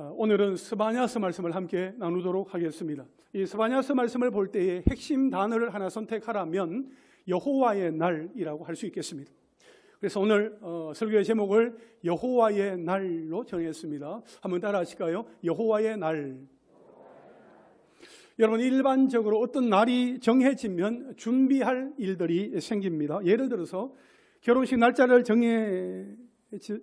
오늘은 스바냐서 말씀을 함께 나누도록 하겠습니다. 이 스바냐서 말씀을 볼 때의 핵심 단어를 하나 선택하라면 여호와의 날이라고 할 수 있겠습니다. 그래서 오늘 설교의 제목을 여호와의 날로 정했습니다. 한번 따라 하실까요? 여호와의 날. 여러분, 일반적으로 어떤 날이 정해지면 준비할 일들이 생깁니다. 예를 들어서 결혼식 날짜를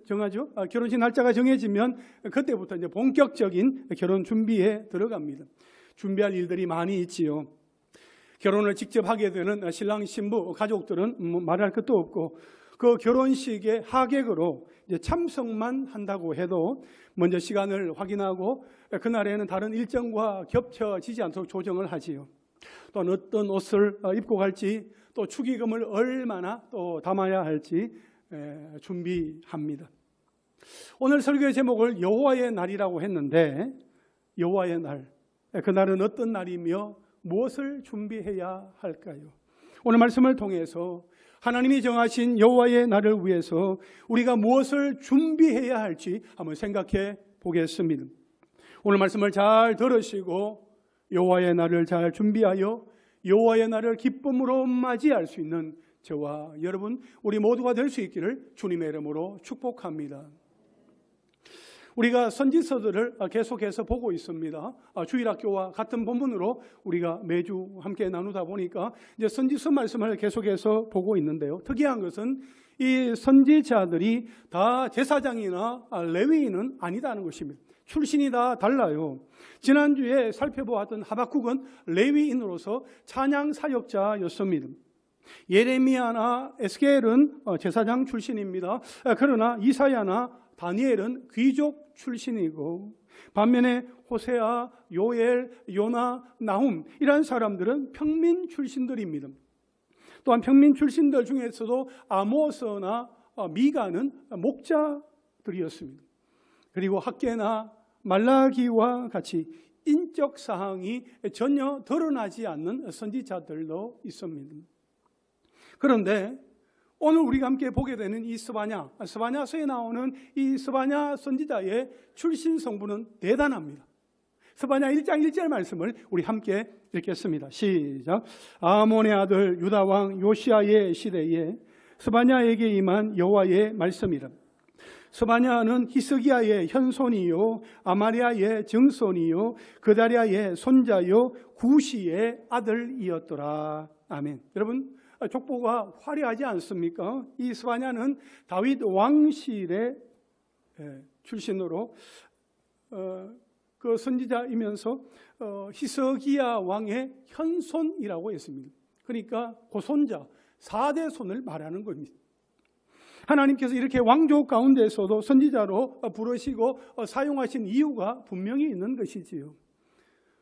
정하죠. 결혼식 날짜가 정해지면 그때부터 이제 본격적인 결혼 준비에 들어갑니다. 준비할 일들이 많이 있지요. 결혼을 직접 하게 되는 신랑 신부 가족들은 말할 것도 없고, 그 결혼식의 하객으로 이제 참석만 한다고 해도 먼저 시간을 확인하고 그날에는 다른 일정과 겹쳐지지 않도록 조정을 하지요. 또 어떤 옷을 입고 갈지, 또 축의금을 얼마나 또 담아야 할지 준비합니다. 오늘 설교의 제목을 여호와의 날이라고 했는데, 여호와의 날, 그날은 어떤 날이며 무엇을 준비해야 할까요? 오늘 말씀을 통해서 하나님이 정하신 여호와의 날을 위해서 우리가 무엇을 준비해야 할지 한번 생각해 보겠습니다. 오늘 말씀을 잘 들으시고 여호와의 날을 잘 준비하여 여호와의 날을 기쁨으로 맞이할 수 있는 저와 여러분, 우리 모두가 될 수 있기를 주님의 이름으로 축복합니다. 우리가 선지서들을 계속해서 보고 있습니다. 주일학교와 같은 본문으로 우리가 매주 함께 나누다 보니까 이제 선지서 말씀을 계속해서 보고 있는데요. 특이한 것은 이 선지자들이 다 제사장이나 레위인은 아니다는 것입니다. 출신이 다 달라요. 지난주에 살펴보았던 하박국은 레위인으로서 찬양 사역자였습니다. 예레미야나 에스겔은 제사장 출신입니다. 그러나 이사야나 다니엘은 귀족 출신이고, 반면에 호세아, 요엘, 요나, 나훔 이런 사람들은 평민 출신들입니다. 또한 평민 출신들 중에서도 아모스나 미가는 목자들이었습니다. 그리고 학개나 말라기와 같이 인적 사항이 전혀 드러나지 않는 선지자들도 있습니다. 그런데 오늘 우리가 함께 보게 되는 이 스바냐서에 나오는 이 스바냐 선지자의 출신 성분은 대단합니다. 스바냐 1장 1절 말씀을 우리 함께 읽겠습니다. 시작. 아몬의 아들 유다 왕 요시야의 시대에 스바냐에게 임한 여호와의 말씀이라. 스바냐는 히스기야의 현손이요 아마리아의 증손이요 그다리아의 손자요 구시의 아들이었더라. 아멘. 여러분, 족보가 화려하지 않습니까? 이 스바냐는 다윗 왕실의 출신으로 그 선지자이면서 히스기야 왕의 현손이라고 했습니다. 그러니까 고손자 4대 손을 말하는 겁니다. 하나님께서 이렇게 왕족 가운데서도 선지자로 부르시고 사용하신 이유가 분명히 있는 것이지요.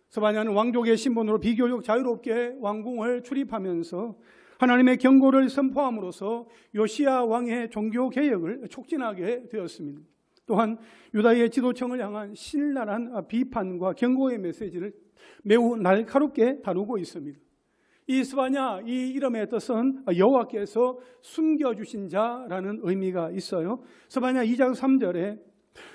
스바냐는 왕족의 신분으로 비교적 자유롭게 왕궁을 출입하면서 하나님의 경고를 선포함으로써 요시야 왕의 종교 개혁을 촉진하게 되었습니다. 또한 유다의 지도층을 향한 신랄한 비판과 경고의 메시지를 매우 날카롭게 다루고 있습니다. 이 스바냐, 이 이름의 뜻은 여호와께서 숨겨주신 자라는 의미가 있어요. 스바냐 2장 3절에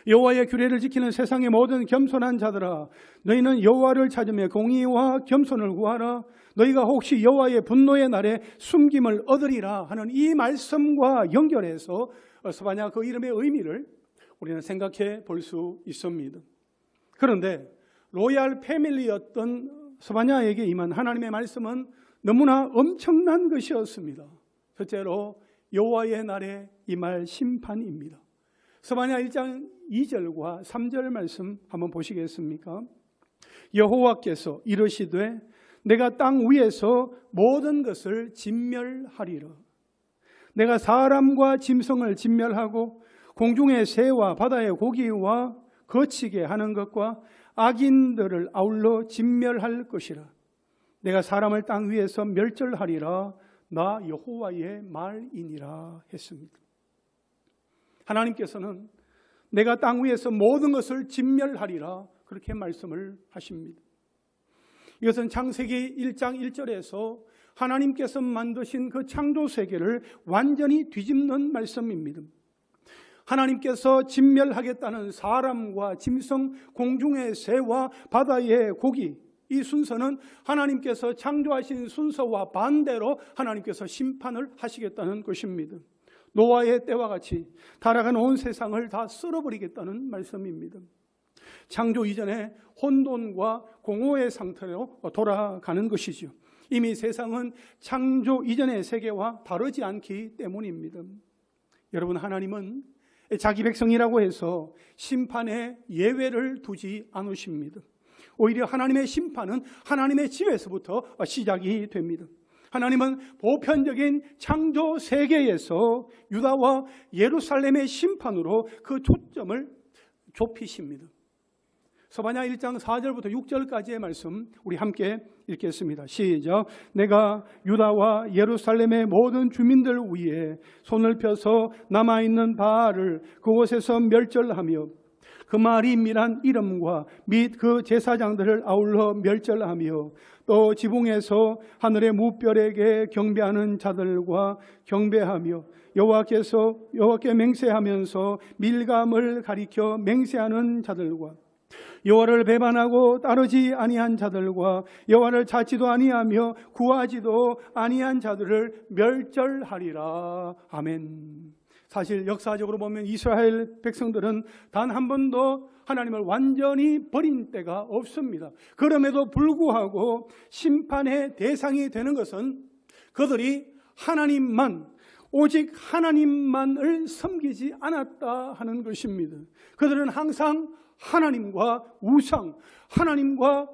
여호와의 규례를 지키는 세상의 모든 겸손한 자들아, 너희는 여호와를 찾으며 공의와 겸손을 구하라. 너희가 혹시 여호와의 분노의 날에 숨김을 얻으리라 하는 이 말씀과 연결해서 스바냐 그 이름의 의미를 우리는 생각해 볼 수 있습니다. 그런데 로얄 패밀리였던 스바냐에게 임한 하나님의 말씀은 너무나 엄청난 것이었습니다. 첫째로 여호와의 날에 임할 심판입니다. 스바냐 1장 2절과 3절 말씀 한번 보시겠습니까? 여호와께서 이르시되 내가 땅 위에서 모든 것을 진멸하리라. 내가 사람과 짐승을 진멸하고 공중의 새와 바다의 고기와 거치게 하는 것과 악인들을 아울러 진멸할 것이라. 내가 사람을 땅 위에서 멸절하리라. 나 여호와의 말이니라 했습니다. 하나님께서는 내가 땅 위에서 모든 것을 진멸하리라 그렇게 말씀을 하십니다. 이것은 창세기 1장 1절에서 하나님께서 만드신 그 창조 세계를 완전히 뒤집는 말씀입니다. 하나님께서 진멸하겠다는 사람과 짐승, 공중의 새와 바다의 고기, 이 순서는 하나님께서 창조하신 순서와 반대로 하나님께서 심판을 하시겠다는 것입니다. 노아의 때와 같이 타락한 온 세상을 다 쓸어버리겠다는 말씀입니다. 창조 이전에 혼돈과 공허의 상태로 돌아가는 것이죠. 이미 세상은 창조 이전의 세계와 다르지 않기 때문입니다. 여러분, 하나님은 자기 백성이라고 해서 심판에 예외를 두지 않으십니다. 오히려 하나님의 심판은 하나님의 집에서부터 시작이 됩니다. 하나님은 보편적인 창조 세계에서 유다와 예루살렘의 심판으로 그 초점을 좁히십니다. 서바냐 1장 4절부터 6절까지의 말씀 우리 함께 읽겠습니다. 시작. 내가 유다와 예루살렘의 모든 주민들 위에 손을 펴서 남아있는 바알을 그곳에서 멸절하며 그 마림이란 이름과 및 그 제사장들을 아울러 멸절하며 또 지붕에서 하늘의 무별에게 경배하는 자들과 경배하며 여호와께 맹세하면서 밀감을 가리켜 맹세하는 자들과 여호와를 배반하고 따르지 아니한 자들과 여호와를 찾지도 아니하며 구하지도 아니한 자들을 멸절하리라. 아멘. 사실 역사적으로 보면 이스라엘 백성들은 단 한 번도 하나님을 완전히 버린 때가 없습니다. 그럼에도 불구하고 심판의 대상이 되는 것은 그들이 하나님만, 오직 하나님만을 섬기지 않았다 하는 것입니다. 그들은 항상 하나님과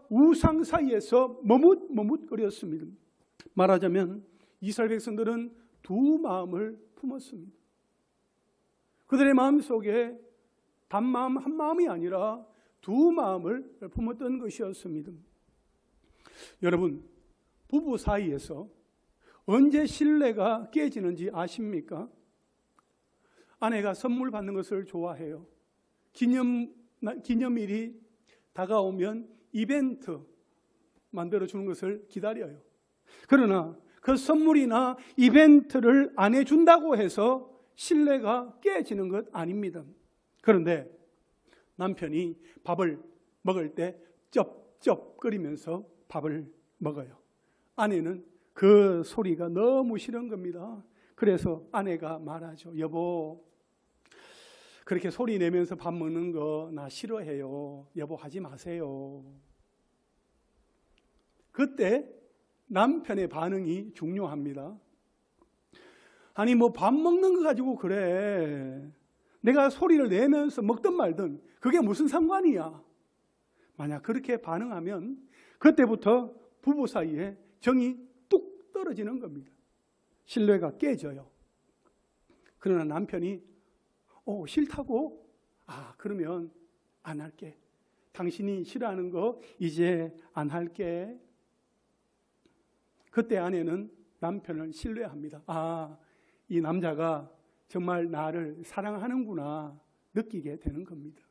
우상 사이에서 머뭇거렸습니다. 말하자면 이스라엘 백성들은 두 마음을 품었습니다. 그들의 마음 속에 단마음 한 마음이 아니라 두 마음을 품었던 것이었습니다. 여러분, 부부 사이에서 언제 신뢰가 깨지는지 아십니까? 아내가 선물 받는 것을 좋아해요. 기념일이 다가오면 이벤트 만들어주는 것을 기다려요. 그러나 그 선물이나 이벤트를 안 해준다고 해서 신뢰가 깨지는 것 아닙니다. 그런데 남편이 밥을 먹을 때 쩝쩝거리면서 밥을 먹어요. 아내는 그 소리가 너무 싫은 겁니다. 그래서 아내가 말하죠. 여보, 그렇게 소리 내면서 밥 먹는 거 나 싫어해요. 여보, 하지 마세요. 그때 남편의 반응이 중요합니다. 아니, 뭐 밥 먹는 거 가지고 그래. 내가 소리를 내면서 먹든 말든 그게 무슨 상관이야. 만약 그렇게 반응하면 그때부터 부부 사이에 정이 뚝 떨어지는 겁니다. 신뢰가 깨져요. 그러나 남편이 싫다고? 그러면 안 할게. 당신이 싫어하는 거 이제 안 할게. 그때 아내는 남편을 신뢰합니다. 이 남자가 정말 나를 사랑하는구나 느끼게 되는 겁니다.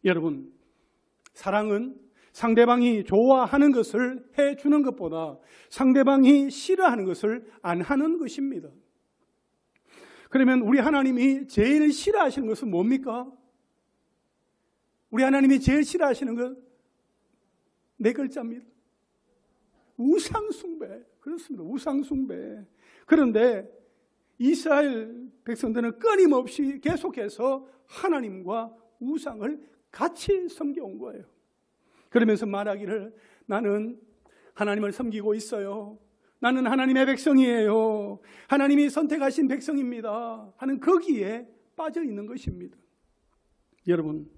여러분, 사랑은 상대방이 좋아하는 것을 해주는 것보다 상대방이 싫어하는 것을 안 하는 것입니다. 그러면 우리 하나님이 제일 싫어하시는 것은 뭡니까? 우리 하나님이 제일 싫어하시는 것 네 글자입니다. 우상숭배. 그렇습니다. 우상숭배. 그런데 이스라엘 백성들은 끊임없이 계속해서 하나님과 우상을 같이 섬겨온 거예요. 그러면서 말하기를 나는 하나님을 섬기고 있어요. 나는 하나님의 백성이에요. 하나님이 선택하신 백성입니다. 하는 거기에 빠져 있는 것입니다. 여러분,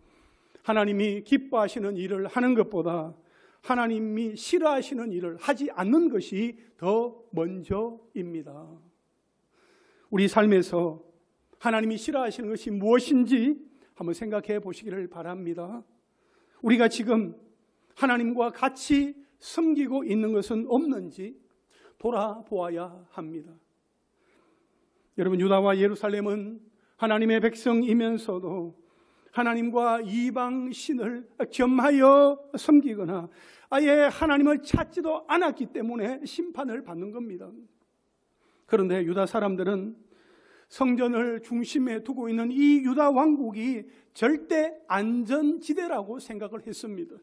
하나님이 기뻐하시는 일을 하는 것보다 하나님이 싫어하시는 일을 하지 않는 것이 더 먼저입니다. 우리 삶에서 하나님이 싫어하시는 것이 무엇인지 한번 생각해 보시기를 바랍니다. 우리가 지금 하나님과 같이 섬기고 있는 것은 없는지 돌아보아야 합니다. 여러분, 유다와 예루살렘은 하나님의 백성이면서도 하나님과 이방 신을 겸하여 섬기거나 아예 하나님을 찾지도 않았기 때문에 심판을 받는 겁니다. 그런데 유다 사람들은 성전을 중심에 두고 있는 이 유다 왕국이 절대 안전지대라고 생각을 했습니다.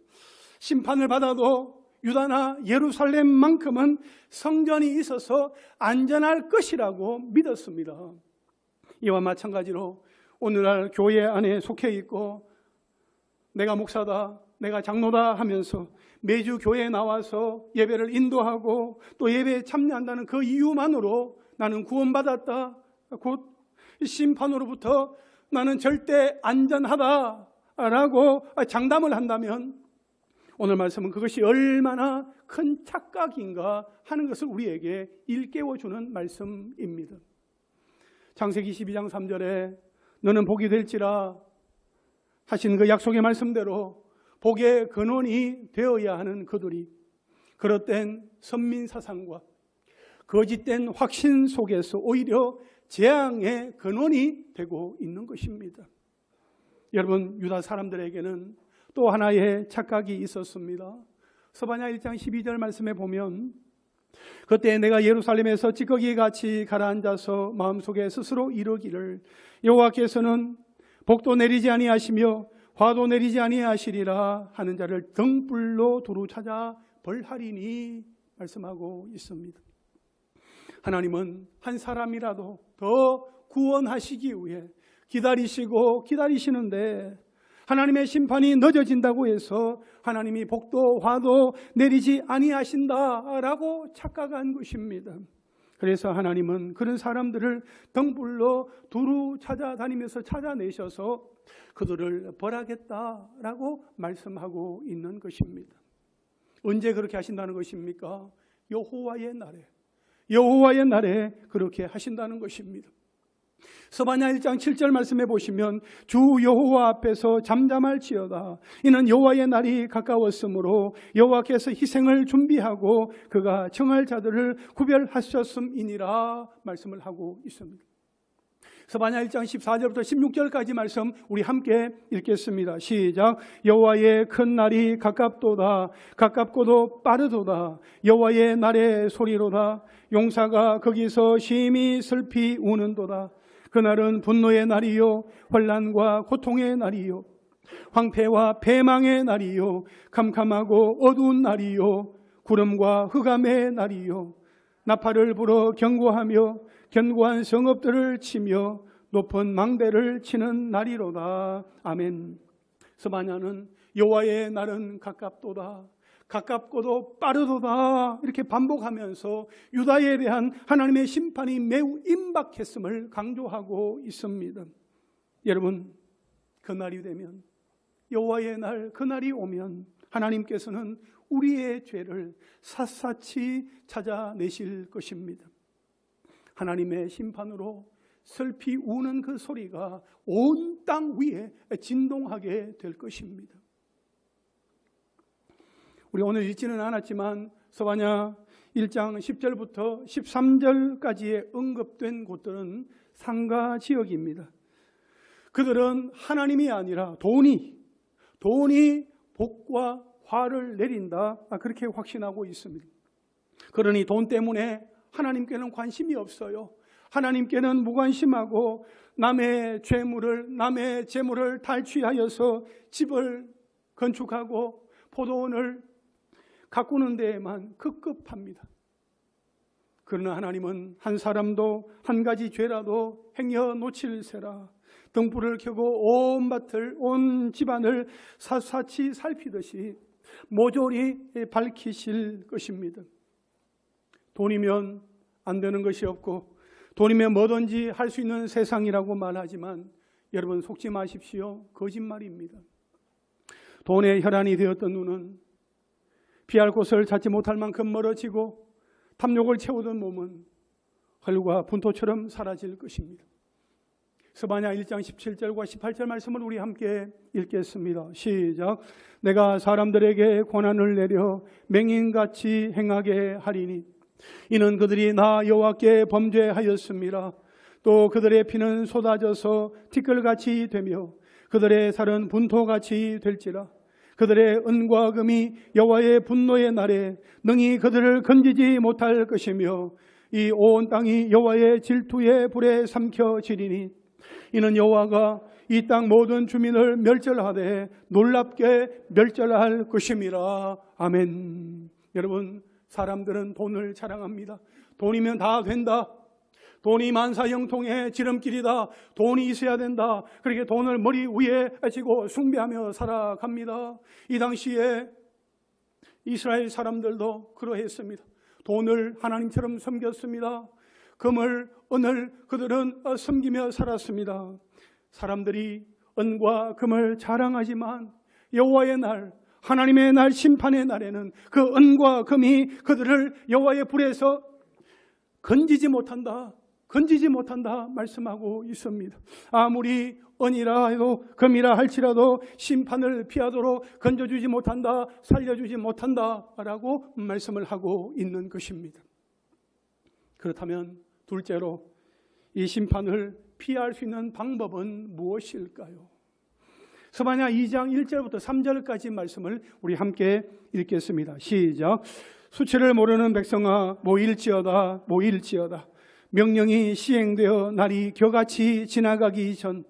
심판을 받아도 유다나 예루살렘만큼은 성전이 있어서 안전할 것이라고 믿었습니다. 이와 마찬가지로 오늘날 교회 안에 속해 있고 내가 목사다, 내가 장로다 하면서 매주 교회에 나와서 예배를 인도하고 또 예배에 참여한다는 그 이유만으로 나는 구원받았다, 곧 심판으로부터 나는 절대 안전하다라고 장담을 한다면 오늘 말씀은 그것이 얼마나 큰 착각인가 하는 것을 우리에게 일깨워주는 말씀입니다. 창세기 12장 3절에 너는 복이 될지라 하신 그 약속의 말씀대로 복의 근원이 되어야 하는 그들이 그릇된 선민사상과 거짓된 확신 속에서 오히려 재앙의 근원이 되고 있는 것입니다. 여러분, 유다 사람들에게는 또 하나의 착각이 있었습니다. 스바냐 1장 12절 말씀에 보면 그때 내가 예루살렘에서 찌꺼기 같이 가라앉아서 마음속에 스스로 이르기를 여호와께서는 복도 내리지 아니하시며 화도 내리지 아니하시리라 하는 자를 등불로 두루 찾아 벌하리니 말씀하고 있습니다. 하나님은 한 사람이라도 더 구원하시기 위해 기다리시고 기다리시는데 하나님의 심판이 늦어진다고 해서 하나님이 복도 화도 내리지 아니하신다라고 착각한 것입니다. 그래서 하나님은 그런 사람들을 등불로 두루 찾아다니면서 찾아내셔서 그들을 벌하겠다라고 말씀하고 있는 것입니다. 언제 그렇게 하신다는 것입니까? 여호와의 날에 그렇게 하신다는 것입니다. 스바냐 1장 7절 말씀해 보시면 주 여호와 앞에서 잠잠할지어다 이는 여호와의 날이 가까웠으므로 여호와께서 희생을 준비하고 그가 청할 자들을 구별하셨음이니라 말씀을 하고 있습니다. 스바냐 1장 14절부터 16절까지 말씀 우리 함께 읽겠습니다. 시작. 여호와의 큰 날이 가깝도다 가깝고도 빠르도다 여호와의 날의 소리로다 용사가 거기서 심히 슬피 우는도다. 그날은 분노의 날이요 환난과 고통의 날이요 황폐와 패망의 날이요 캄캄하고 어두운 날이요 구름과 흑암의 날이요 나팔을 불어 경고하며 견고한 성읍들을 치며 높은 망대를 치는 날이로다. 아멘. 스바냐는 여호와의 날은 가깝도다 가깝고도 빠르도다 이렇게 반복하면서 유다에 대한 하나님의 심판이 매우 임박했음을 강조하고 있습니다. 여러분, 그날이 되면 여호와의 날, 그날이 오면 하나님께서는 우리의 죄를 샅샅이 찾아내실 것입니다. 하나님의 심판으로 슬피 우는 그 소리가 온 땅 위에 진동하게 될 것입니다. 우리 오늘 읽지는 않았지만 스바냐 1장 10절부터 13절까지에 언급된 곳들은 상가 지역입니다. 그들은 하나님이 아니라 돈이 복과 화를 내린다 그렇게 확신하고 있습니다. 그러니 돈 때문에 하나님께는 관심이 없어요. 하나님께는 무관심하고 남의 재물을 탈취하여서 집을 건축하고 포도원을 가꾸는 데에만 급급합니다. 그러나 하나님은 한 사람도 한 가지 죄라도 행여 놓칠세라 등불을 켜고 온 집안을 샅샅이 살피듯이 모조리 밝히실 것입니다. 돈이면 안 되는 것이 없고 돈이면 뭐든지 할 수 있는 세상이라고 말하지만 여러분 속지 마십시오. 거짓말입니다. 돈에 혈안이 되었던 눈은 피할 곳을 찾지 못할 만큼 멀어지고 탐욕을 채우던 몸은 헐과 분토처럼 사라질 것입니다. 스바냐 1장 17절과 18절 말씀을 우리 함께 읽겠습니다. 시작. 내가 사람들에게 권한을 내려 맹인같이 행하게 하리니 이는 그들이 나 여호와께 범죄하였습니다. 또 그들의 피는 쏟아져서 티끌같이 되며 그들의 살은 분토같이 될지라. 그들의 은과 금이 여호와의 분노의 날에 능히 그들을 건지지 못할 것이며 이 온 땅이 여호와의 질투의 불에 삼켜지리니 이는 여호와가 이 땅 모든 주민을 멸절하되 놀랍게 멸절할 것임이라. 아멘. 여러분, 사람들은 돈을 자랑합니다. 돈이면 다 된다. 돈이 만사형통의 지름길이다. 돈이 있어야 된다. 그렇게 돈을 머리 위에 지고 숭배하며 살아갑니다. 이 당시에 이스라엘 사람들도 그러했습니다. 돈을 하나님처럼 섬겼습니다. 금을, 은을 그들은 섬기며 살았습니다. 사람들이 은과 금을 자랑하지만 여호와의 날, 하나님의 날, 심판의 날에는 그 은과 금이 그들을 여호와의 불에서 건지지 못한다 말씀하고 있습니다. 아무리 은이라 해도 금이라 할지라도 심판을 피하도록 건져주지 못한다, 살려주지 못한다라고 말씀을 하고 있는 것입니다. 그렇다면 둘째로 이 심판을 피할 수 있는 방법은 무엇일까요? 스바냐 2장 1절부터 3절까지 말씀을 우리 함께 읽겠습니다. 시작. 수치를 모르는 백성아 모일지어다 모일지어다. 명령이 시행되어 날이 겨같이 지나가기 전,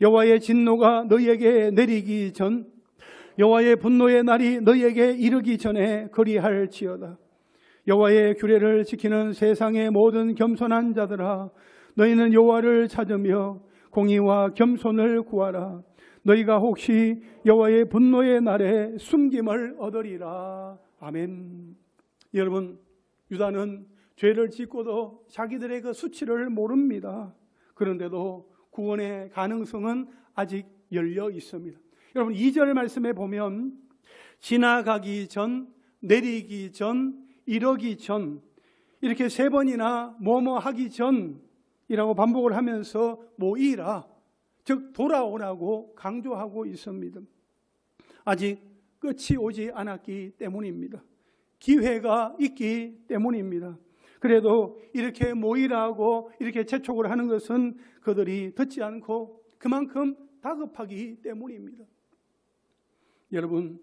여호와의 진노가 너희에게 내리기 전, 여호와의 분노의 날이 너희에게 이르기 전에 그리할지어다. 여호와의 규례를 지키는 세상의 모든 겸손한 자들아, 너희는 여호와를 찾으며 공의와 겸손을 구하라. 너희가 혹시 여호와의 분노의 날에 숨김을 얻으리라. 아멘. 여러분, 유다는 죄를 짓고도 자기들의 그 수치를 모릅니다. 그런데도 구원의 가능성은 아직 열려 있습니다. 여러분, 2절 말씀에 보면 지나가기 전, 내리기 전, 이러기 전, 이렇게 세 번이나 뭐뭐 하기 전이라고 반복을 하면서 모이라, 즉 돌아오라고 강조하고 있습니다. 아직 끝이 오지 않았기 때문입니다. 기회가 있기 때문입니다. 그래도 이렇게 모이라고 이렇게 재촉을 하는 것은 그들이 듣지 않고 그만큼 다급하기 때문입니다. 여러분,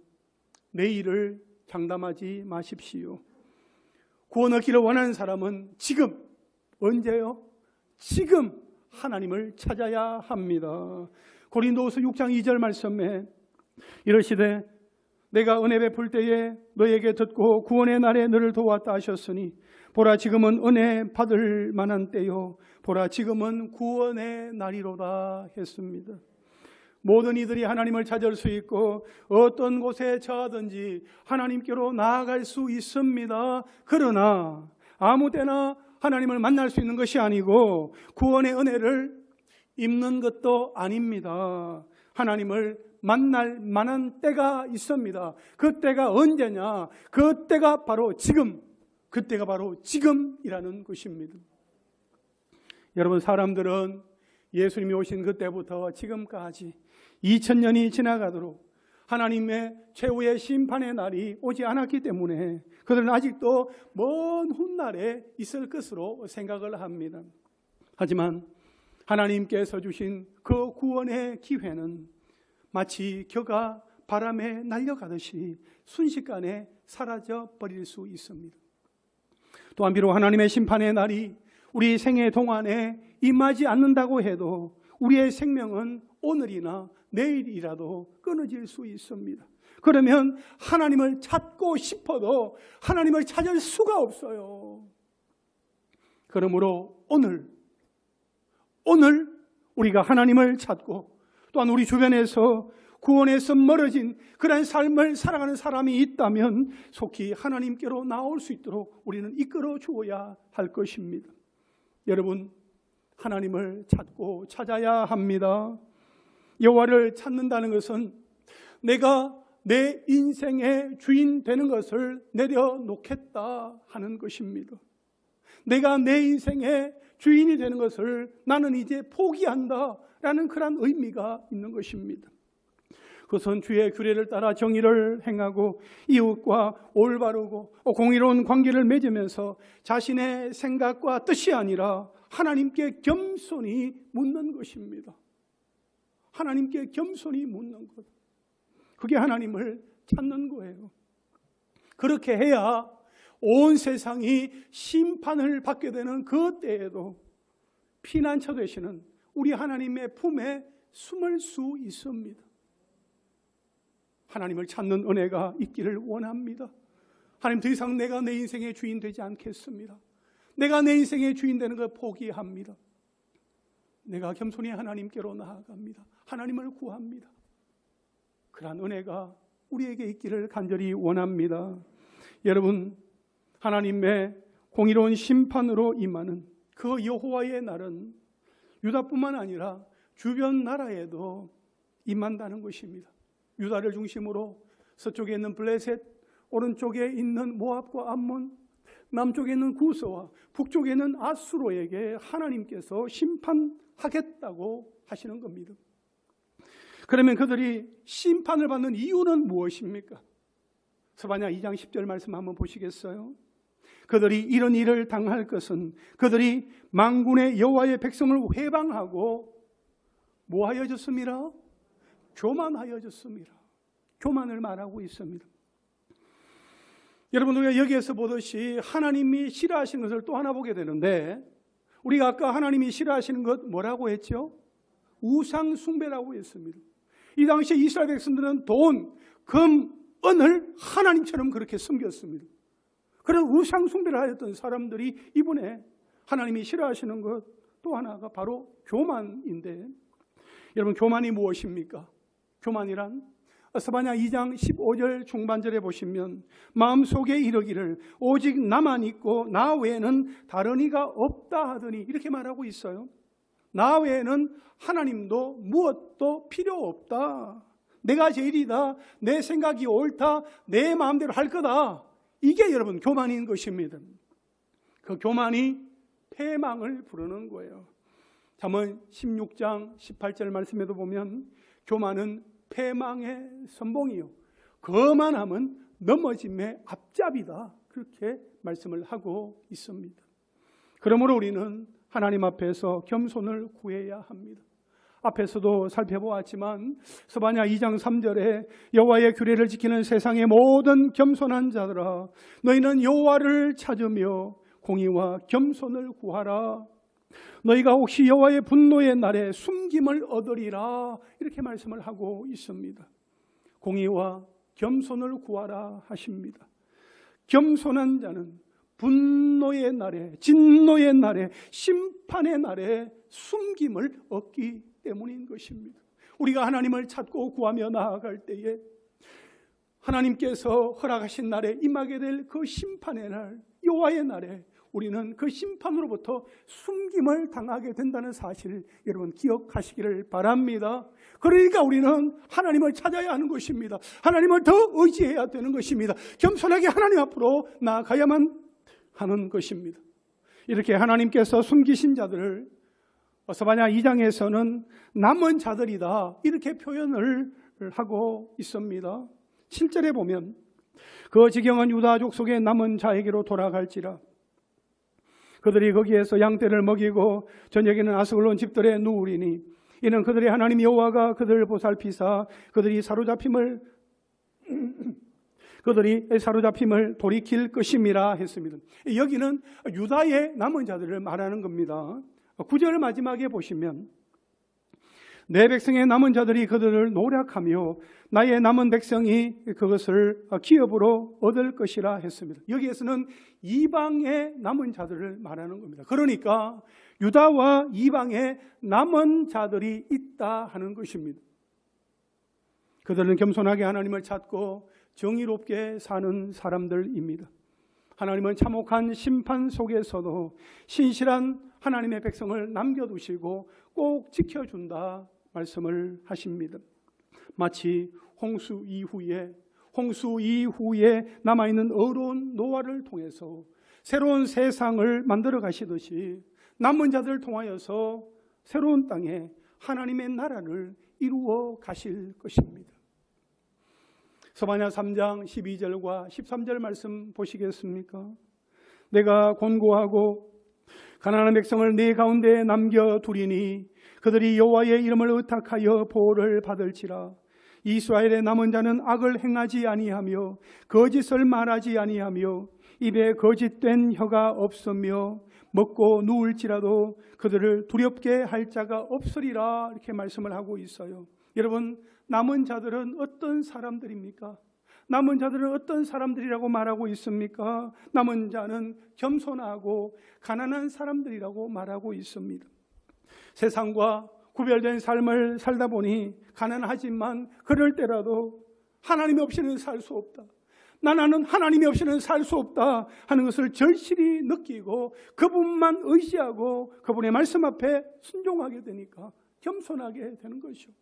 내일을 장담하지 마십시오. 구원 얻기를 원하는 사람은 지금, 언제요? 지금 하나님을 찾아야 합니다. 고린도후서 6장 2절 말씀에 이러시되 내가 은혜 베풀 때에 너에게 듣고 구원의 날에 너를 도왔다 하셨으니 보라 지금은 은혜 받을 만한 때요 보라 지금은 구원의 날이로다 했습니다. 모든 이들이 하나님을 찾을 수 있고 어떤 곳에 처하든지 하나님께로 나아갈 수 있습니다. 그러나 아무 때나 하나님을 만날 수 있는 것이 아니고 구원의 은혜를 입는 것도 아닙니다. 하나님을 만날 만한 때가 있습니다. 그 때가 언제냐? 그 때가 바로 지금, 그때가 바로 지금이라는 것입니다. 여러분, 사람들은 예수님이 오신 그때부터 지금까지 2000년이 지나가도록 하나님의 최후의 심판의 날이 오지 않았기 때문에 그들은 아직도 먼 훗날에 있을 것으로 생각을 합니다. 하지만 하나님께서 주신 그 구원의 기회는 마치 겨가 바람에 날려가듯이 순식간에 사라져 버릴 수 있습니다. 또한 비록 하나님의 심판의 날이 우리 생애 동안에 임하지 않는다고 해도 우리의 생명은 오늘이나 내일이라도 끊어질 수 있습니다. 그러면 하나님을 찾고 싶어도 하나님을 찾을 수가 없어요. 그러므로 오늘 우리가 하나님을 찾고 또한 우리 주변에서 구원에서 멀어진 그런 삶을 살아가는 사람이 있다면 속히 하나님께로 나올 수 있도록 우리는 이끌어 주어야 할 것입니다. 여러분, 하나님을 찾고 찾아야 합니다. 여호와를 찾는다는 것은 내가 내 인생의 주인 되는 것을 내려놓겠다 하는 것입니다. 내가 내 인생의 주인이 되는 것을 나는 이제 포기한다라는 그런 의미가 있는 것입니다. 그것은 주의 규례를 따라 정의를 행하고 이웃과 올바르고 공의로운 관계를 맺으면서 자신의 생각과 뜻이 아니라 하나님께 겸손히 묻는 것입니다. 하나님께 겸손히 묻는 것. 그게 하나님을 찾는 거예요. 그렇게 해야 온 세상이 심판을 받게 되는 그 때에도 피난처 되시는 우리 하나님의 품에 숨을 수 있습니다. 하나님을 찾는 은혜가 있기를 원합니다. 하나님, 더 이상 내가 내 인생의 주인 되지 않겠습니다. 내가 내 인생의 주인 되는 걸 포기합니다. 내가 겸손히 하나님께로 나아갑니다. 하나님을 구합니다. 그러한 은혜가 우리에게 있기를 간절히 원합니다. 여러분, 하나님의 공의로운 심판으로 임하는 그 여호와의 날은 유다뿐만 아니라 주변 나라에도 임한다는 것입니다. 유다를 중심으로 서쪽에 있는 블레셋, 오른쪽에 있는 모압과 암몬, 남쪽에 있는 구스와 북쪽에 있는 아수로에게 하나님께서 심판하겠다고 하시는 겁니다. 그러면 그들이 심판을 받는 이유는 무엇입니까? 스바냐 2장 10절 말씀 한번 보시겠어요? 그들이 이런 일을 당할 것은 그들이 만군의 여호와의 백성을 회방하고 뭐하여졌습니다? 교만하여졌습니다. 교만을 말하고 있습니다. 여러분, 우리가 여기에서 보듯이 하나님이 싫어하시는 것을 또 하나 보게 되는데, 우리가 아까 하나님이 싫어하시는 것 뭐라고 했죠? 우상 숭배라고 했습니다. 이 당시에 이스라엘 백성들은 돈, 금, 은을 하나님처럼 그렇게 섬겼습니다. 그런 우상 숭배를 하였던 사람들이 이번에 하나님이 싫어하시는 것 또 하나가 바로 교만인데, 여러분, 교만이 무엇입니까? 교만이란 스바냐 2장 15절 중반절에 보시면 마음속에 이르기를 오직 나만 있고 나 외에는 다른 이가 없다 하더니 이렇게 말하고 있어요. 나 외에는 하나님도 무엇도 필요 없다. 내가 제일이다. 내 생각이 옳다. 내 마음대로 할 거다. 이게 여러분 교만인 것입니다. 그 교만이 패망을 부르는 거예요. 잠언 16장 18절 말씀에도 보면 교만은 패망의 선봉이요 거만함은 넘어짐의 앞잡이다, 그렇게 말씀을 하고 있습니다. 그러므로 우리는 하나님 앞에서 겸손을 구해야 합니다. 앞에서도 살펴보았지만 스바냐 2장 3절에 여호와의 규례를 지키는 세상의 모든 겸손한 자들아 너희는 여호와를 찾으며 공의와 겸손을 구하라. 너희가 혹시 여호와의 분노의 날에 숨김을 얻으리라, 이렇게 말씀을 하고 있습니다. 공의와 겸손을 구하라 하십니다. 겸손한 자는 분노의 날에, 진노의 날에, 심판의 날에 숨김을 얻기 때문인 것입니다. 우리가 하나님을 찾고 구하며 나아갈 때에 하나님께서 허락하신 날에 임하게 될 그 심판의 날, 여호와의 날에 우리는 그 심판으로부터 숨김을 당하게 된다는 사실을 여러분 기억하시기를 바랍니다. 그러니까 우리는 하나님을 찾아야 하는 것입니다. 하나님을 더 의지해야 되는 것입니다. 겸손하게 하나님 앞으로 나아가야만 하는 것입니다. 이렇게 하나님께서 숨기신 자들을 스바냐 2장에서는 남은 자들이다, 이렇게 표현을 하고 있습니다. 7절에 보면 그 지경은 유다 족속의 남은 자에게로 돌아갈지라. 그들이 거기에서 양떼를 먹이고 저녁에는 아스글론 집들에 누우리니 이는 그들의 하나님 여호와가 그들을 보살피사 그들이 사로잡힘을 돌이킬 것임이라 했습니다. 여기는 유다의 남은 자들을 말하는 겁니다. 9절 마지막에 보시면 내 백성의 남은 자들이 그들을 노략하며 나의 남은 백성이 그것을 기업으로 얻을 것이라 했습니다. 여기에서는 이방의 남은 자들을 말하는 겁니다. 그러니까 유다와 이방의 남은 자들이 있다 하는 것입니다. 그들은 겸손하게 하나님을 찾고 정의롭게 사는 사람들입니다. 하나님은 참혹한 심판 속에서도 신실한 하나님의 백성을 남겨두시고 꼭 지켜준다 말씀을 하십니다. 마치 홍수 이후에 남아있는 어려운 노아를 통해서 새로운 세상을 만들어 가시듯이 남은 자들을 통하여서 새로운 땅에 하나님의 나라를 이루어 가실 것입니다. 스바냐 3장 12절과 13절 말씀 보시겠습니까? 내가 권고하고 가난한 백성을 네 가운데에 남겨두리니 그들이 여호와의 이름을 의탁하여 보호를 받을지라. 이스라엘의 남은 자는 악을 행하지 아니하며 거짓을 말하지 아니하며 입에 거짓된 혀가 없으며 먹고 누울지라도 그들을 두렵게 할 자가 없으리라, 이렇게 말씀을 하고 있어요. 여러분, 남은 자들은 어떤 사람들입니까? 남은 자들은 어떤 사람들이라고 말하고 있습니까? 남은 자는 겸손하고 가난한 사람들이라고 말하고 있습니다. 세상과 구별된 삶을 살다 보니 가난하지만 그럴 때라도 하나님 없이는 살 수 없다, 나는 하나님이 없이는 살 수 없다 하는 것을 절실히 느끼고 그분만 의지하고 그분의 말씀 앞에 순종하게 되니까 겸손하게 되는 것이죠.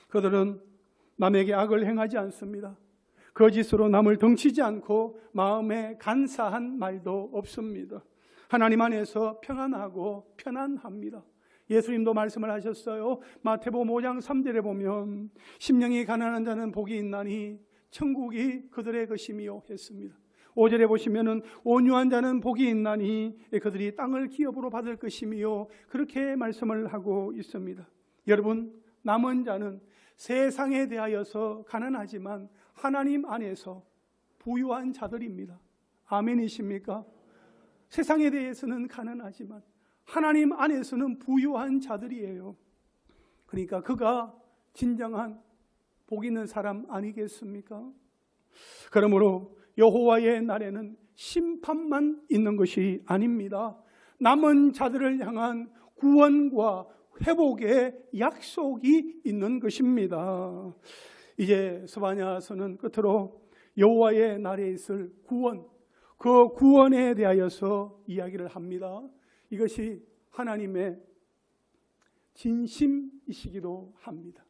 그들은 남에게 악을 행하지 않습니다. 거짓으로 남을 덩치지 않고 마음에 간사한 말도 없습니다. 하나님 안에서 평안하고 편안합니다. 예수님도 말씀을 하셨어요. 마태복음 5장 3절에 보면 심령이 가난한 자는 복이 있나니 천국이 그들의 것이며 했습니다. 5절에 보시면은 온유한 자는 복이 있나니 그들이 땅을 기업으로 받을 것이며, 그렇게 말씀을 하고 있습니다. 여러분, 남은 자는 세상에 대하여서 가난하지만 하나님 안에서 부유한 자들입니다. 아멘이십니까? 세상에 대해서는 가난하지만 하나님 안에서는 부유한 자들이에요. 그러니까 그가 진정한 복 있는 사람 아니겠습니까? 그러므로 여호와의 날에는 심판만 있는 것이 아닙니다. 남은 자들을 향한 구원과 회복의 약속이 있는 것입니다. 이제 스바냐서는 끝으로 여호와의 날에 있을 구원, 그 구원에 대하여서 이야기를 합니다. 이것이 하나님의 진심이시기도 합니다.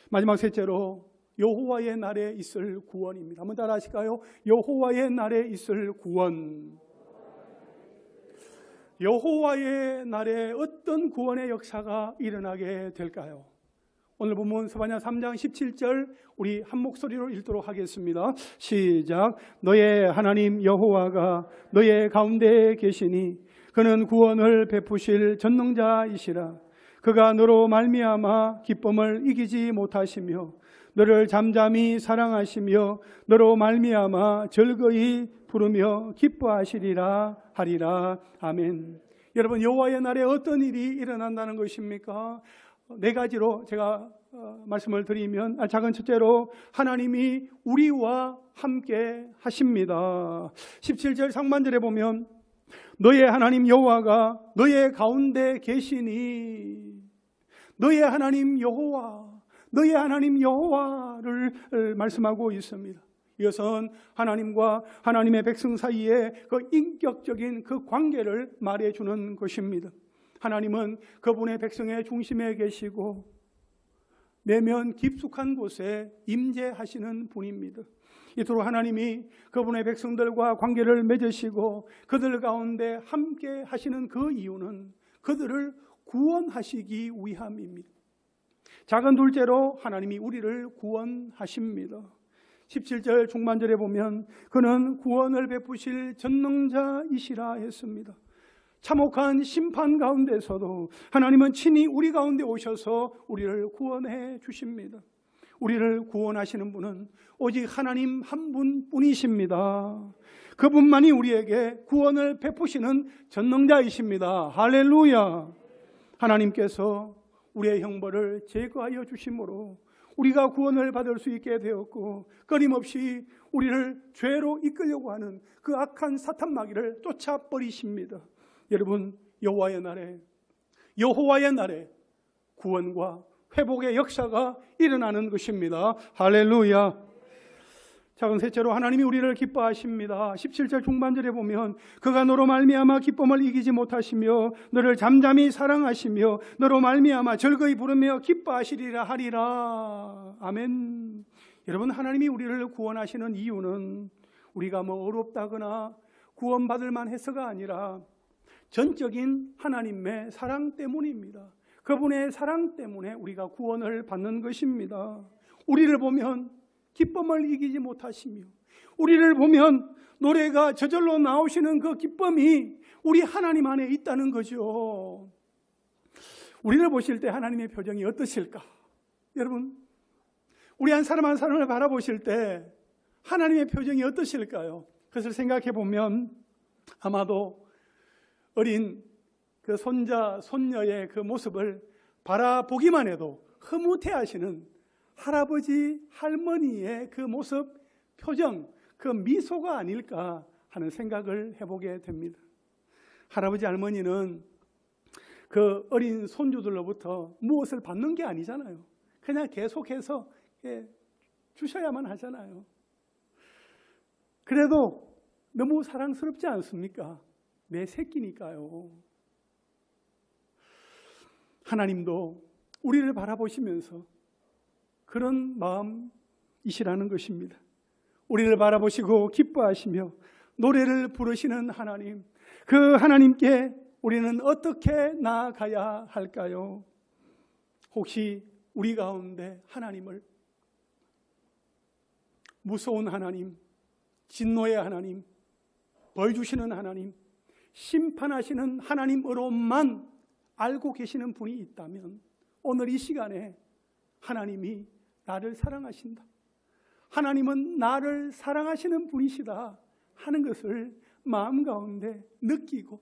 마지막 셋째로 여호와의 날에 있을 구원입니다. 한번 따라 하실까요? 여호와의 날에 있을 구원. 여호와의 날에 어떤 구원의 역사가 일어나게 될까요? 오늘 본문 스바냐 3장 17절 우리 한 목소리로 읽도록 하겠습니다. 시작. 너의 하나님 여호와가 너의 가운데에 계시니 그는 구원을 베푸실 전능자이시라. 그가 너로 말미암아 기쁨을 이기지 못하시며 너를 잠잠히 사랑하시며 너로 말미암아 즐거이 부르며 기뻐하시리라 하리라. 아멘. 여러분, 여호와의 날에 어떤 일이 일어난다는 것입니까? 네 가지로 제가 말씀을 드리면, 작은 첫째로 하나님이 우리와 함께 하십니다. 17절 상반절에 보면 너의 하나님 여호와가 너의 가운데 계시니, 너의 하나님 여호와, 너의 하나님 여호와를 말씀하고 있습니다. 이것은 하나님과 하나님의 백성 사이의 그 인격적인 그 관계를 말해주는 것입니다. 하나님은 그분의 백성의 중심에 계시고 내면 깊숙한 곳에 임재하시는 분입니다. 이토록 하나님이 그분의 백성들과 관계를 맺으시고 그들 가운데 함께 하시는 그 이유는 그들을 구원하시기 위함입니다. 작은 둘째로 하나님이 우리를 구원하십니다. 17절 중반절에 보면 그는 구원을 베푸실 전능자이시라 했습니다. 참혹한 심판 가운데서도 하나님은 친히 우리 가운데 오셔서 우리를 구원해 주십니다. 우리를 구원하시는 분은 오직 하나님 한 분뿐이십니다. 그분만이 우리에게 구원을 베푸시는 전능자이십니다. 할렐루야. 하나님께서 우리의 형벌을 제거하여 주심으로 우리가 구원을 받을 수 있게 되었고, 끊임없이 우리를 죄로 이끌려고 하는 그 악한 사탄 마귀를 쫓아버리십니다. 여러분, 여호와의 날에 구원과 회복의 역사가 일어나는 것입니다. 할렐루야. 작은 셋째로 하나님이 우리를 기뻐하십니다. 17절 중반절에 보면 그가 너로 말미암아 기쁨을 이기지 못하시며 너를 잠잠히 사랑하시며 너로 말미암아 즐거이 부르며 기뻐하시리라 하리라. 아멘. 여러분, 하나님이 우리를 구원하시는 이유는 우리가 어렵다거나 구원받을 만해서가 아니라 전적인 하나님의 사랑 때문입니다. 그분의 사랑 때문에 우리가 구원을 받는 것입니다. 우리를 보면 기쁨을 이기지 못하시며, 우리를 보면 노래가 저절로 나오시는 그 기쁨이 우리 하나님 안에 있다는 거죠. 우리를 보실 때 하나님의 표정이 어떠실까? 여러분, 우리 한 사람 한 사람을 바라보실 때 하나님의 표정이 어떠실까요? 그것을 생각해 보면 아마도 어린 그 손자, 손녀의 그 모습을 바라보기만 해도 흐뭇해하시는 할아버지, 할머니의 그 모습, 표정, 그 미소가 아닐까 하는 생각을 해보게 됩니다. 할아버지, 할머니는 그 어린 손주들로부터 무엇을 받는 게 아니잖아요. 그냥 계속해서 주셔야만 하잖아요. 그래도 너무 사랑스럽지 않습니까? 내 새끼니까요. 하나님도 우리를 바라보시면서 그런 마음이시라는 것입니다. 우리를 바라보시고 기뻐하시며 노래를 부르시는 하나님, 그 하나님께 우리는 어떻게 나아가야 할까요? 혹시 우리 가운데 하나님을 무서운 하나님, 진노의 하나님, 벌 주시는 하나님, 심판하시는 하나님으로만 알고 계시는 분이 있다면 오늘 이 시간에 하나님이 나를 사랑하신다, 하나님은 나를 사랑하시는 분이시다 하는 것을 마음 가운데 느끼고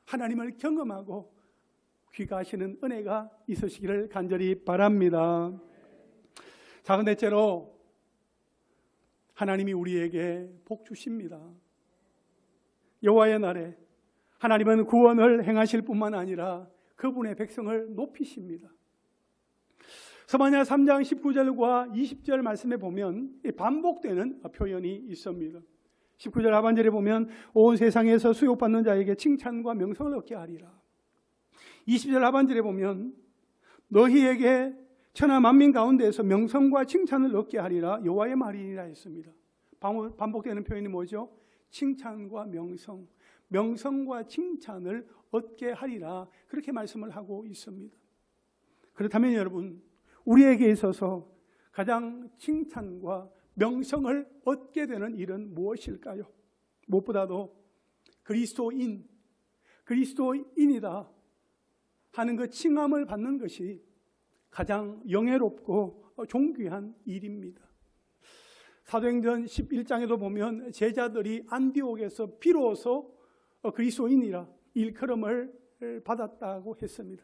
하나님을 경험하고 귀가하시는 은혜가 있으시기를 간절히 바랍니다. 자, 넷째로 하나님이 우리에게 복 주십니다. 여호와의 날에 하나님은 구원을 행하실 뿐만 아니라 그분의 백성을 높이십니다. 스바냐 3장 19절과 20절 말씀에 보면 반복되는 표현이 있습니다. 19절 하반절에 보면 온 세상에서 수욕받는 자에게 칭찬과 명성을 얻게 하리라. 20절 하반절에 보면 너희에게 천하 만민 가운데에서 명성과 칭찬을 얻게 하리라 여호와의 말이니라 했습니다. 반복되는 표현이 뭐죠? 칭찬과 명성, 명성과 칭찬을 얻게 하리라, 그렇게 말씀을 하고 있습니다. 그렇다면 여러분, 우리에게 있어서 가장 칭찬과 명성을 얻게 되는 일은 무엇일까요? 무엇보다도 그리스도인이다 하는 그 칭함을 받는 것이 가장 영예롭고 존귀한 일입니다. 사도행전 11장에도 보면 제자들이 안디옥에서 비로소 그리스도인이라 일컬음을 받았다고 했습니다.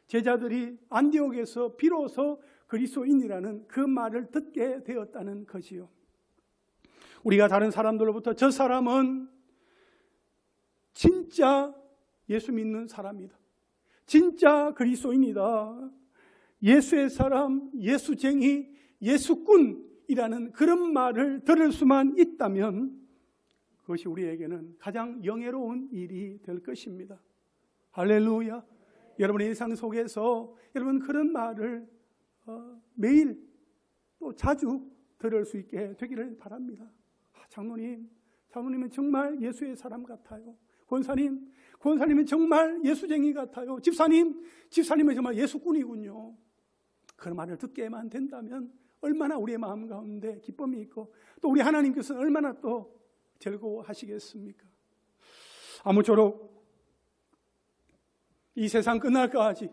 제자들이 안디옥에서 비로소 그리스도인이라는 그 말을 듣게 되었다는 것이요. 우리가 다른 사람들로부터 저 사람은 진짜 예수 믿는 사람이다, 진짜 그리스도인이다, 예수의 사람, 예수쟁이, 예수꾼이라는 그런 말을 들을 수만 있다면 그것이 우리에게는 가장 영예로운 일이 될 것입니다. 할렐루야. 여러분의 일상 속에서 여러분 그런 말을 매일 또 자주 들을 수 있게 되기를 바랍니다. 장로님은 정말 예수의 사람 같아요. 권사님은 정말 예수쟁이 같아요. 집사님은 정말 예수꾼이군요. 그런 말을 듣게만 된다면 얼마나 우리의 마음 가운데 기쁨이 있고 또 우리 하나님께서는 얼마나 또 즐거워하시겠습니까? 아무쪼록 이 세상 끝날까지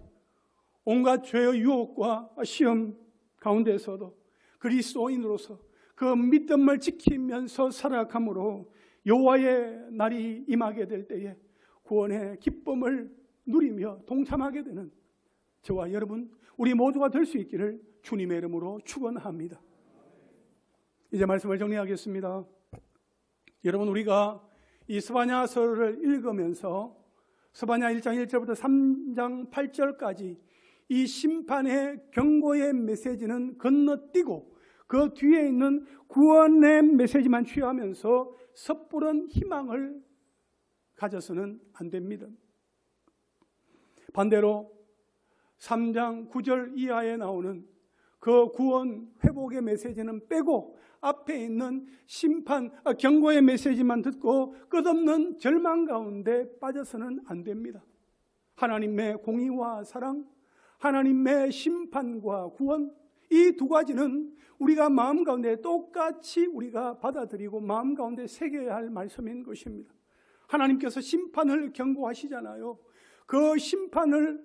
온갖 죄의 유혹과 시험 가운데서도 그리스도인으로서 그 믿음을 지키면서 살아감으로 여호와의 날이 임하게 될 때에 구원의 기쁨을 누리며 동참하게 되는 저와 여러분, 우리 모두가 될 수 있기를 주님의 이름으로 축원합니다. 이제 말씀을 정리하겠습니다. 여러분, 우리가 이 스바냐서를 읽으면서 스바냐 1장 1절부터 3장 8절까지 이 심판의 경고의 메시지는 건너뛰고 그 뒤에 있는 구원의 메시지만 취하면서 섣부른 희망을 가져서는 안 됩니다. 반대로 3장 9절 이하에 나오는 그 구원 회복의 메시지는 빼고 앞에 있는 심판, 경고의 메시지만 듣고 끝없는 절망 가운데 빠져서는 안 됩니다. 하나님의 공의와 사랑, 하나님의 심판과 구원, 이 두 가지는 우리가 마음 가운데 똑같이 우리가 받아들이고 마음 가운데 새겨야 할 말씀인 것입니다. 하나님께서 심판을 경고하시잖아요. 그 심판을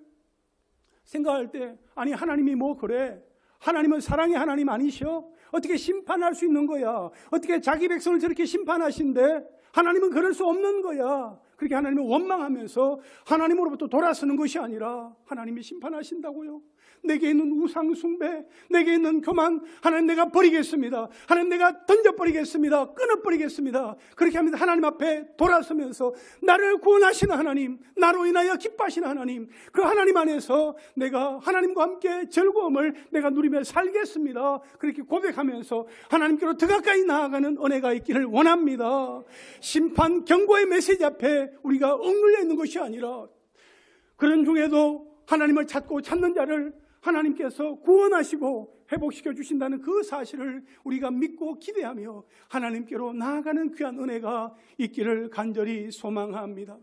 생각할 때, 아니 하나님이 뭐 그래, 하나님은 사랑의 하나님 아니셔? 어떻게 심판할 수 있는 거야? 어떻게 자기 백성을 저렇게 심판하신대? 하나님은 그럴 수 없는 거야. 그렇게 하나님을 원망하면서 하나님으로부터 돌아서는 것이 아니라 하나님이 심판하신다고요. 내게 있는 우상 숭배, 내게 있는 교만, 하나님 내가 버리겠습니다. 하나님 내가 던져버리겠습니다. 끊어버리겠습니다. 그렇게 합니다. 하나님 앞에 돌아서면서 나를 구원하시는 하나님, 나로 인하여 기뻐하시는 하나님, 그 하나님 안에서 내가 하나님과 함께 즐거움을 내가 누리며 살겠습니다. 그렇게 고백하면서 하나님께로 더 가까이 나아가는 은혜가 있기를 원합니다. 심판 경고의 메시지 앞에 우리가 억눌려 있는 것이 아니라 그런 중에도 하나님을 찾고 찾는 자를 하나님께서 구원하시고 회복시켜 주신다는 그 사실을 우리가 믿고 기대하며 하나님께로 나아가는 귀한 은혜가 있기를 간절히 소망합니다.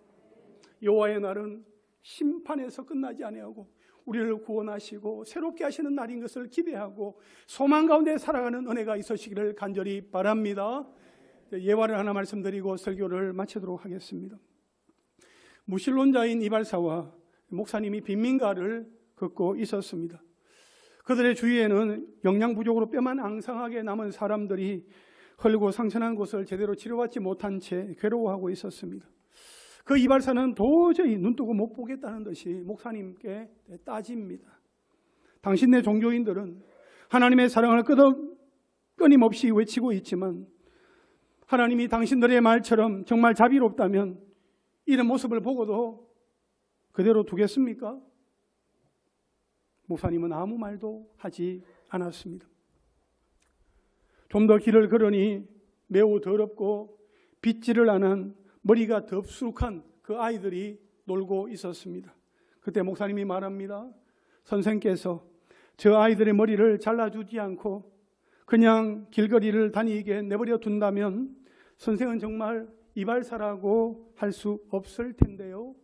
여호와의 날은 심판에서 끝나지 아니하고 우리를 구원하시고 새롭게 하시는 날인 것을 기대하고 소망 가운데 살아가는 은혜가 있으시기를 간절히 바랍니다. 예화를 하나 말씀드리고 설교를 마치도록 하겠습니다. 무신론자인 이발사와 목사님이 빈민가를 걷고 있었습니다. 그들의 주위에는 영양 부족으로 뼈만 앙상하게 남은 사람들이 헐고 상처난 곳을 제대로 치료받지 못한 채 괴로워하고 있었습니다. 그 이발사는 도저히 눈뜨고 못 보겠다는 듯이 목사님께 따집니다. 당신네 종교인들은 하나님의 사랑을 끊임없이 외치고 있지만 하나님이 당신들의 말처럼 정말 자비롭다면 이런 모습을 보고도 그대로 두겠습니까? 목사님은 아무 말도 하지 않았습니다. 좀 더 길을 걸으니 매우 더럽고 빗질을 하는 머리가 덥수룩한 그 아이들이 놀고 있었습니다. 그때 목사님이 말합니다. 선생께서 저 아이들의 머리를 잘라주지 않고 그냥 길거리를 다니게 내버려 둔다면 선생은 정말 이발사라고 할 수 없을 텐데요.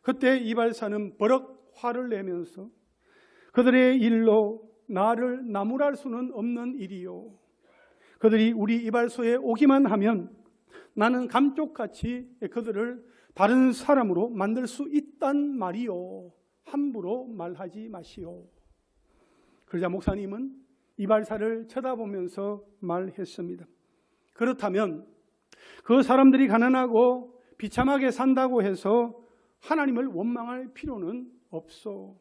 그때 이발사는 버럭 화를 내면서 그들의 일로 나를 나무랄 수는 없는 일이요. 그들이 우리 이발소에 오기만 하면 나는 감쪽같이 그들을 다른 사람으로 만들 수 있단 말이요. 함부로 말하지 마시오. 그러자 목사님은 이발사를 쳐다보면서 말했습니다. 그렇다면 그 사람들이 가난하고 비참하게 산다고 해서 하나님을 원망할 필요는 없어.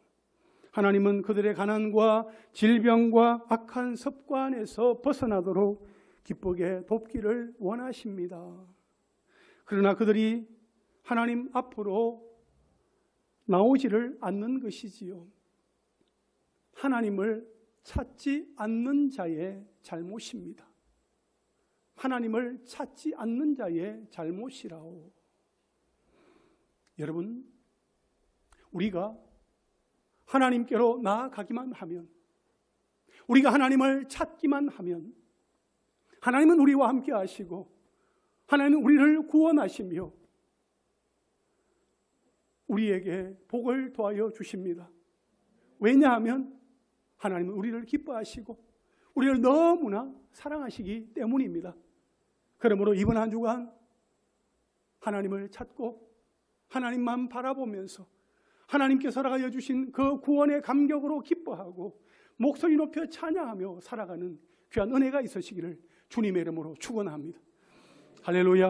하나님은 그들의 가난과 질병과 악한 습관에서 벗어나도록 기쁘게 돕기를 원하십니다. 그러나 그들이 하나님 앞으로 나오지를 않는 것이지요. 하나님을 찾지 않는 자의 잘못입니다. 하나님을 찾지 않는 자의 잘못이라오. 여러분, 우리가 하나님께로 나아가기만 하면, 우리가 하나님을 찾기만 하면 하나님은 우리와 함께 하시고 하나님은 우리를 구원하시며 우리에게 복을 더하여 주십니다. 왜냐하면 하나님은 우리를 기뻐하시고 우리를 너무나 사랑하시기 때문입니다. 그러므로 이번 한 주간 하나님을 찾고 하나님만 바라보면서 하나님께서 허락하여 주신 그 구원의 감격으로 기뻐하고 목소리 높여 찬양하며 살아가는 귀한 은혜가 있으시기를 주님의 이름으로 축원합니다. 할렐루야.